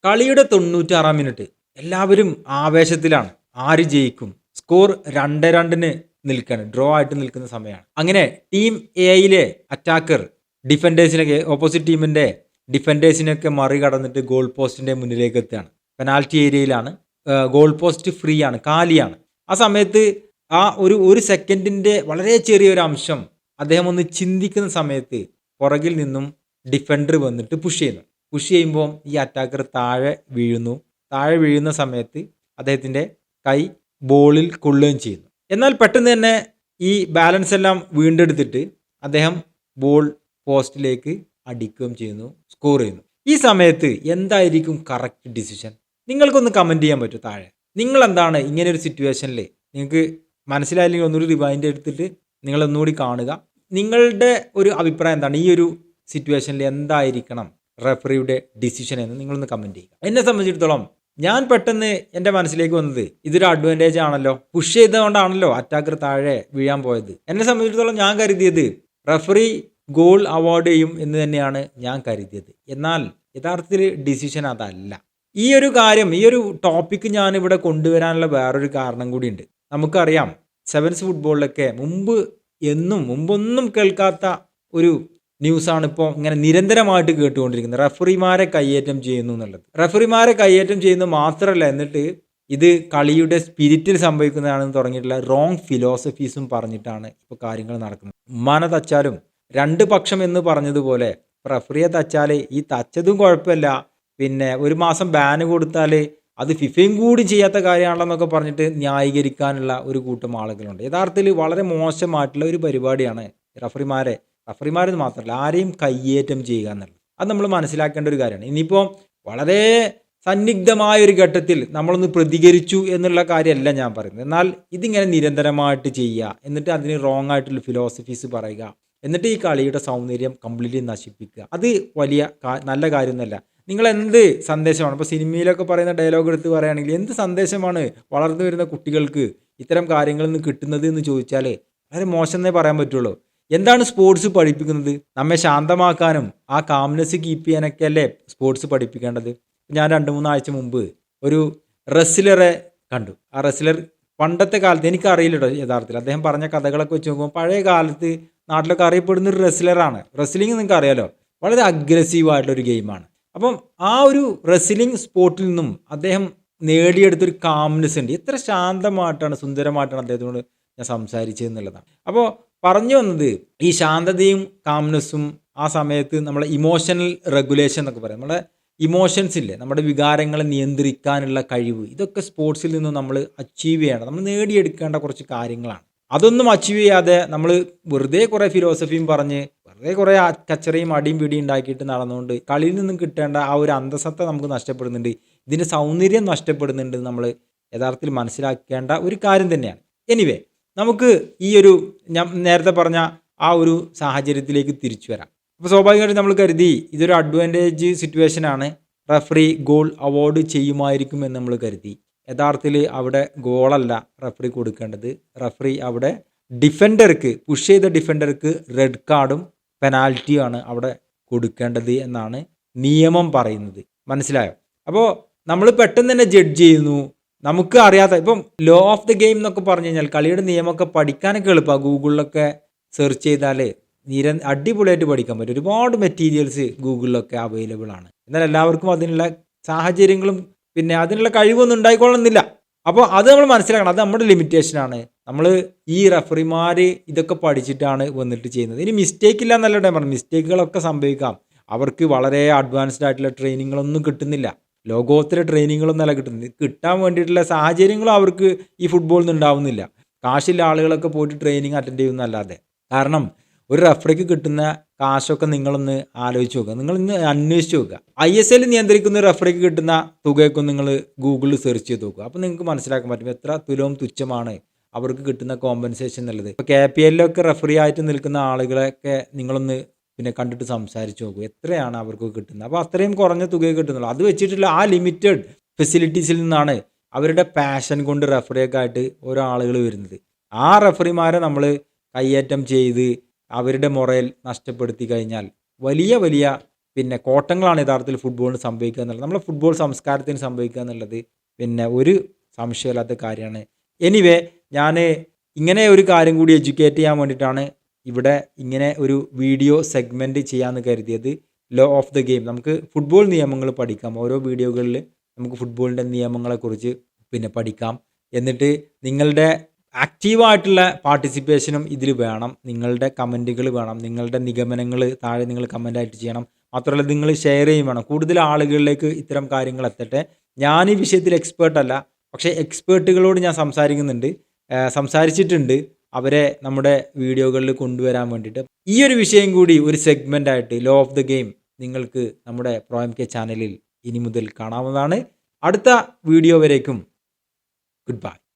കളിയുടെ 96-ാം മിനിറ്റ് എല്ലാവരും ആവേശത്തിലാണ്. ആര് ജയിക്കും? സ്കോർ 2-2 നിൽക്കാണ്. ഡ്രോ ആയിട്ട് നിൽക്കുന്ന സമയമാണ്. അങ്ങനെ ടീം എയിലെ അറ്റാക്കർ ഡിഫൻഡേഴ്സിനൊക്കെ ഓപ്പോസിറ്റ് ടീമിന്റെ ഡിഫൻഡേഴ്സിനൊക്കെ മറികടന്നിട്ട് ഗോൾ പോസ്റ്റിന്റെ മുന്നിലേക്ക് എത്തുകയാണ്. പെനാൽറ്റി ഏരിയയിലാണ്. ഗോൾ പോസ്റ്റ് ഫ്രീ ആണ്, കാലിയാണ്. ആ സമയത്ത് ആ ഒരു സെക്കൻഡിന്റെ വളരെ ചെറിയൊരു അംശം അദ്ദേഹം ഒന്ന് ചിന്തിക്കുന്ന സമയത്ത് പുറകിൽ നിന്നും ഡിഫൻഡർ വന്നിട്ട് പുഷ് ചെയ്യുമ്പോൾ ഈ അറ്റാക്കർ താഴെ വീഴുന്നു. താഴെ വീഴുന്ന സമയത്ത് അദ്ദേഹത്തിൻ്റെ കൈ ബോളിൽ കൊള്ളുകയും ചെയ്യുന്നു. എന്നാൽ പെട്ടെന്ന് തന്നെ ഈ ബാലൻസ് എല്ലാം വീണ്ടെടുത്തിട്ട് അദ്ദേഹം ബോൾ പോസ്റ്റിലേക്ക് അടിക്കുകയും ചെയ്യുന്നു, സ്കോർ ചെയ്യുന്നു. ഈ സമയത്ത് എന്തായിരിക്കും കറക്റ്റ് ഡിസിഷൻ? നിങ്ങൾക്കൊന്ന് കമൻറ്റ് ചെയ്യാൻ പറ്റുമോ താഴെ? നിങ്ങൾ എന്താണ് ഇങ്ങനെ ഒരു സിറ്റുവേഷനിൽ നിങ്ങൾക്ക് മനസ്സിലായില്ലെങ്കിൽ ഒന്നുകൂടി റിവൈൻഡ് എടുത്തിട്ട് നിങ്ങളൊന്നുകൂടി കാണുക. നിങ്ങളുടെ ഒരു അഭിപ്രായം എന്താണ്? ഈ ഒരു സിറ്റുവേഷനിൽ എന്തായിരിക്കണം റെഫറിയുടെ ഡിസിഷൻ എന്ന് നിങ്ങളൊന്ന് കമൻറ്റ് ചെയ്യുക. എന്നെ സംബന്ധിച്ചിടത്തോളം ഞാൻ പെട്ടെന്ന് എൻ്റെ മനസ്സിലേക്ക് വന്നത് ഇതൊരു അഡ്വാൻറ്റേജ് ആണല്ലോ, പുഷ് ചെയ്തുകൊണ്ടാണല്ലോ അറ്റാക്കർ താഴെ വീഴാൻ പോയത്. എന്നെ സംബന്ധിച്ചിടത്തോളം ഞാൻ കരുതിയത് റെഫറി ഗോൾ അവാർഡ് ചെയ്യും എന്ന് തന്നെയാണ് ഞാൻ കരുതിയത്. എന്നാൽ യഥാർത്ഥത്തിൽ ഡിസിഷൻ അതല്ല. ഈ ഒരു കാര്യം, ഈ ഒരു ടോപ്പിക്ക് ഞാനിവിടെ കൊണ്ടുവരാനുള്ള വേറൊരു കാരണം കൂടിയുണ്ട്. നമുക്കറിയാം സെവൻസ് ഫുട്ബോളിലൊക്കെ മുമ്പൊന്നും കേൾക്കാത്ത ഒരു ന്യൂസാണ് ഇപ്പോൾ ഇങ്ങനെ നിരന്തരമായിട്ട് കേട്ടുകൊണ്ടിരിക്കുന്നത്. റെഫറിമാരെ കയ്യേറ്റം ചെയ്യുന്നു എന്നുള്ളത്. റെഫറിമാരെ കയ്യേറ്റം ചെയ്യുന്നത് മാത്രമല്ല, എന്നിട്ട് ഇത് കളിയുടെ സ്പിരിറ്റിൽ സംഭവിക്കുന്നതാണെന്ന് തുടങ്ങിയിട്ടുള്ള റോങ് ഫിലോസഫീസും പറഞ്ഞിട്ടാണ് ഇപ്പോൾ കാര്യങ്ങൾ നടക്കുന്നത്. ഉമ്മാനെ തച്ചാലും രണ്ട് പക്ഷം എന്ന് പറഞ്ഞതുപോലെ റെഫറിയെ തച്ചാൽ ഈ തച്ചതും കുഴപ്പമില്ല, പിന്നെ ഒരു മാസം ബാന് കൊടുത്താൽ അത് ഫിഫയും കൂടി ചെയ്യാത്ത കാര്യമാണെന്നൊക്കെ പറഞ്ഞിട്ട് ന്യായീകരിക്കാനുള്ള ഒരു കൂട്ടം ആളുകളുണ്ട്. യഥാർത്ഥത്തിൽ വളരെ മോശമായിട്ടുള്ള ഒരു പരിപാടിയാണ് റഫറിമാരെന്ന് മാത്രമല്ല ആരെയും കയ്യേറ്റം ചെയ്യുക എന്നുള്ളത്. അത് നമ്മൾ മനസ്സിലാക്കേണ്ട ഒരു കാര്യമാണ്. ഇനിയിപ്പോൾ വളരെ സന്നിഗ്ധമായ ഒരു ഘട്ടത്തിൽ നമ്മളൊന്ന് പ്രതികരിച്ചു എന്നുള്ള കാര്യമല്ല ഞാൻ പറയുന്നത്. എന്നാൽ ഇതിങ്ങനെ നിരന്തരമായിട്ട് ചെയ്യുക, എന്നിട്ട് അതിന് റോങ് ആയിട്ടുള്ള ഫിലോസഫീസ് പറയുക, എന്നിട്ട് ഈ കളിയുടെ സൗന്ദര്യം കംപ്ലീറ്റ്ലി നശിപ്പിക്കുക, അത് വലിയ നല്ല കാര്യമൊന്നുമല്ല. നിങ്ങൾ എന്ത് സന്ദേശമാണ് ഇപ്പോൾ സിനിമയിലൊക്കെ പറയുന്ന ഡയലോഗ് എടുത്ത് പറയുകയാണെങ്കിൽ എന്ത് സന്ദേശമാണ് വളർന്നു വരുന്ന കുട്ടികൾക്ക് ഇത്തരം കാര്യങ്ങളിൽ നിന്ന് കിട്ടുന്നത് എന്ന് ചോദിച്ചാൽ വളരെ മോശം എന്നേ പറയാൻ പറ്റുള്ളൂ. എന്താണ് സ്പോർട്സ് പഠിപ്പിക്കുന്നത്? നമ്മെ ശാന്തമാക്കാനും ആ കാംനെസ് കീപ്പ് ചെയ്യാനൊക്കെ അല്ലേ സ്പോർട്സ് പഠിപ്പിക്കേണ്ടത്. ഞാൻ 2-3 ആഴ്ച മുമ്പ് ഒരു റെസ്ലറെ കണ്ടു. ആ റെസ്ലർ പണ്ടത്തെ കാലത്ത്, എനിക്കറിയില്ല കേട്ടോ യഥാർത്ഥത്തിൽ, അദ്ദേഹം പറഞ്ഞ കഥകളൊക്കെ വെച്ച് നോക്കുമ്പോൾ പഴയ കാലത്ത് നാട്ടിലൊക്കെ അറിയപ്പെടുന്ന ഒരു റെസ്ലറാണ്. റെസ്ലിംഗ് നിങ്ങൾക്ക് അറിയാലോ, വളരെ അഗ്രസീവായിട്ടുള്ളൊരു ഗെയിമാണ്. അപ്പം ആ ഒരു റെസ്ലിംഗ് സ്പോർട്ടിൽ നിന്നും അദ്ദേഹം നേടിയെടുത്തൊരു കാംനെസ് ഉണ്ട്. എത്ര ശാന്തമായിട്ടാണ് സുന്ദരമായിട്ടാണ് അദ്ദേഹത്തോട് ഞാൻ സംസാരിച്ചതെന്നുള്ളതാണ്. അപ്പോൾ പറഞ്ഞു വന്നത് ഈ ശാന്തതയും കാംനെസ്സും ആ സമയത്ത് നമ്മളെ ഇമോഷണൽ റെഗുലേഷൻ എന്നൊക്കെ പറയും. നമ്മുടെ ഇമോഷൻസ് ഇല്ലേ, നമ്മുടെ വികാരങ്ങളെ നിയന്ത്രിക്കാനുള്ള കഴിവ്, ഇതൊക്കെ സ്പോർട്സിൽ നിന്നും നമ്മൾ അച്ചീവ് ചെയ്യണം, നമ്മൾ നേടിയെടുക്കേണ്ട കുറച്ച് കാര്യങ്ങളാണ്. അതൊന്നും അച്ചീവ് ചെയ്യാതെ നമ്മൾ വെറുതെ കുറേ ഫിലോസഫിയും പറഞ്ഞ് വെറുതെ കുറേ കച്ചറയും അടിയും പിടിയും ഉണ്ടാക്കിയിട്ട് നടന്നുകൊണ്ട് കളിയിൽ നിന്നും കിട്ടേണ്ട ആ ഒരു അന്തസത്ത നമുക്ക് നഷ്ടപ്പെടുന്നുണ്ട്, ഇതിൻ്റെ സൗന്ദര്യം നഷ്ടപ്പെടുന്നുണ്ട്. നമ്മൾ യഥാർത്ഥത്തിൽ മനസ്സിലാക്കേണ്ട ഒരു കാര്യം തന്നെയാണ്. എനിവേ, നമുക്ക് ഈ ഒരു ഞാൻ നേരത്തെ പറഞ്ഞ ആ ഒരു സാഹചര്യത്തിലേക്ക് തിരിച്ചു വരാം. അപ്പോൾ സ്വാഭാവികമായിട്ടും നമ്മൾ കരുതി ഇതൊരു അഡ്വാൻറ്റേജ് സിറ്റുവേഷനാണ്, റെഫറി ഗോൾ അവാർഡ് ചെയ്യുമായിരിക്കും എന്ന് നമ്മൾ കരുതി. യഥാർത്ഥത്തിൽ അവിടെ ഗോളല്ല റെഫറി കൊടുക്കേണ്ടത്. റെഫറി അവിടെ പുഷ് ചെയ്ത ഡിഫൻഡർക്ക് റെഡ് കാർഡും പെനാൽറ്റിയുമാണ് അവിടെ കൊടുക്കേണ്ടത് എന്നാണ് നിയമം പറയുന്നത്. മനസ്സിലായോ? അപ്പോൾ നമ്മൾ പെട്ടെന്ന് തന്നെ ജഡ്ജ് ചെയ്യുന്നു. നമുക്ക് അറിയാത്ത, ഇപ്പം ലോ ഓഫ് ദ ഗെയിം എന്നൊക്കെ പറഞ്ഞു കഴിഞ്ഞാൽ കളിയുടെ നിയമമൊക്കെ പഠിക്കാനൊക്കെ എളുപ്പമാണ്. ഗൂഗിളിലൊക്കെ സെർച്ച് ചെയ്താൽ അടിപൊളിയായിട്ട് പഠിക്കാൻ പറ്റും. ഒരുപാട് മെറ്റീരിയൽസ് ഗൂഗിളിലൊക്കെ അവൈലബിൾ ആണ്. എന്നാൽ എല്ലാവർക്കും അതിനുള്ള സാഹചര്യങ്ങളും പിന്നെ അതിനുള്ള കഴിവൊന്നും ഉണ്ടായിക്കൊള്ളുന്നില്ല. അപ്പോൾ അത് നമ്മൾ മനസ്സിലാക്കണം, അത് നമ്മുടെ ലിമിറ്റേഷനാണ്. നമ്മൾ ഈ റെഫറിമാർ ഇതൊക്കെ പഠിച്ചിട്ടാണ് വന്നിട്ട് ചെയ്യുന്നത്. ഇനി മിസ്റ്റേക്ക് ഇല്ല എന്നല്ല ഞാൻ പറഞ്ഞു, മിസ്റ്റേക്കുകളൊക്കെ സംഭവിക്കാം. അവർക്ക് വളരെ അഡ്വാൻസ്ഡ് ആയിട്ടുള്ള ട്രെയിനിങ്ങളൊന്നും കിട്ടുന്നില്ല, ലോകോത്തര ട്രെയിനിങ്ങളൊന്നും അല്ല കിട്ടുന്നത്. കിട്ടാൻ വേണ്ടിയിട്ടുള്ള സാഹചര്യങ്ങളും അവർക്ക് ഈ ഫുട്ബോളിൽ നിന്ന് ഉണ്ടാവുന്നില്ല. കാശുള്ള ആളുകളൊക്കെ പോയിട്ട് ട്രെയിനിങ് അറ്റൻഡ് ചെയ്യുന്നതല്ലാതെ. കാരണം ഒരു റഫറിക്ക് കിട്ടുന്ന കാശൊക്കെ നിങ്ങളൊന്ന് ആലോചിച്ച് നോക്കുക, നിങ്ങളിന്ന് അന്വേഷിച്ച് നോക്കുക. ISL നിയന്ത്രിക്കുന്ന റഫറിക്ക് കിട്ടുന്ന തുകയൊക്കെ നിങ്ങൾ ഗൂഗിളിൽ സെർച്ച് ചെയ്ത് നോക്കുക. അപ്പോൾ നിങ്ങൾക്ക് മനസ്സിലാക്കാൻ പറ്റും എത്ര തുലവും തുച്ഛമാണ് അവർക്ക് കിട്ടുന്ന കോമ്പൻസേഷൻ എന്നുള്ളത്. ഇപ്പോൾ KPL റഫറി ആയിട്ട് നിൽക്കുന്ന ആളുകളെയൊക്കെ നിങ്ങളൊന്ന് പിന്നെ കണ്ടിട്ട് സംസാരിച്ച് നോക്കൂ, എത്രയാണ് അവർക്ക് കിട്ടുന്നത്. അപ്പോൾ അത്രയും കുറഞ്ഞ തുകയെ കിട്ടുന്നുള്ളൂ. അത് വെച്ചിട്ടുള്ള ആ ലിമിറ്റഡ് ഫെസിലിറ്റീസിൽ നിന്നാണ് അവരുടെ പാഷൻ കൊണ്ട് റെഫറിയൊക്കെ ആയിട്ട് ഓരോ ആളുകൾ വരുന്നത്. ആ റെഫറിമാരെ നമ്മൾ കയ്യേറ്റം ചെയ്ത് അവരുടെ മൊറൽ നഷ്ടപ്പെടുത്തി കഴിഞ്ഞാൽ വലിയ വലിയ പിന്നെ കോട്ടങ്ങളാണ് യഥാർത്ഥത്തിൽ ഫുട്ബോളിന് സംഭവിക്കുക എന്നുള്ളത്, നമ്മളെ ഫുട്ബോൾ സംസ്കാരത്തിന് സംഭവിക്കുക എന്നുള്ളത് പിന്നെ ഒരു സംശയമില്ലാത്ത കാര്യമാണ്. എനിവേ ഞാൻ ഇങ്ങനെ ഒരു കാര്യം കൂടി എഡ്യൂക്കേറ്റ് ചെയ്യാൻ വേണ്ടിയിട്ടാണ് ഇവിടെ ഇങ്ങനെ ഒരു വീഡിയോ സെഗ്മെൻറ്റ് ചെയ്യാമെന്ന് കരുതിയത്. ലോ ഓഫ് ദ ഗെയിം, നമുക്ക് ഫുട്ബോൾ നിയമങ്ങൾ പഠിക്കാം. ഓരോ വീഡിയോകളിൽ നമുക്ക് ഫുട്ബോളിൻ്റെ നിയമങ്ങളെക്കുറിച്ച് പിന്നെ പഠിക്കാം. എന്നിട്ട് നിങ്ങളുടെ ആക്റ്റീവായിട്ടുള്ള പാർട്ടിസിപ്പേഷനും ഇതിൽ വേണം. നിങ്ങളുടെ കമൻറ്റുകൾ വേണം, നിങ്ങളുടെ നിഗമനങ്ങൾ താഴെ നിങ്ങൾ കമൻ്റായിട്ട് ചെയ്യണം. മാത്രമല്ല നിങ്ങൾ ഷെയർ ചെയ്യും വേണം. കൂടുതൽ ആളുകളിലേക്ക് ഇത്തരം കാര്യങ്ങൾ എത്തട്ടെ. ഞാൻ ഈ വിഷയത്തിൽ എക്സ്പേർട്ടല്ല, പക്ഷേ എക്സ്പേർട്ടുകളോട് ഞാൻ സംസാരിച്ചിട്ടുണ്ട് അവരെ നമ്മുടെ വീഡിയോകളിൽ കൊണ്ടുവരാൻ വേണ്ടിയിട്ട്. ഈ ഒരു വിഷയം കൂടി ഒരു സെഗ്മെൻ്റായിട്ട് ലോ ഓഫ് ദ ഗെയിം നിങ്ങൾക്ക് നമ്മുടെ ProMK ചാനലിൽ ഇനി മുതൽ കാണാവുന്നതാണ്. അടുത്ത വീഡിയോ വരേക്കും ഗുഡ് ബൈ.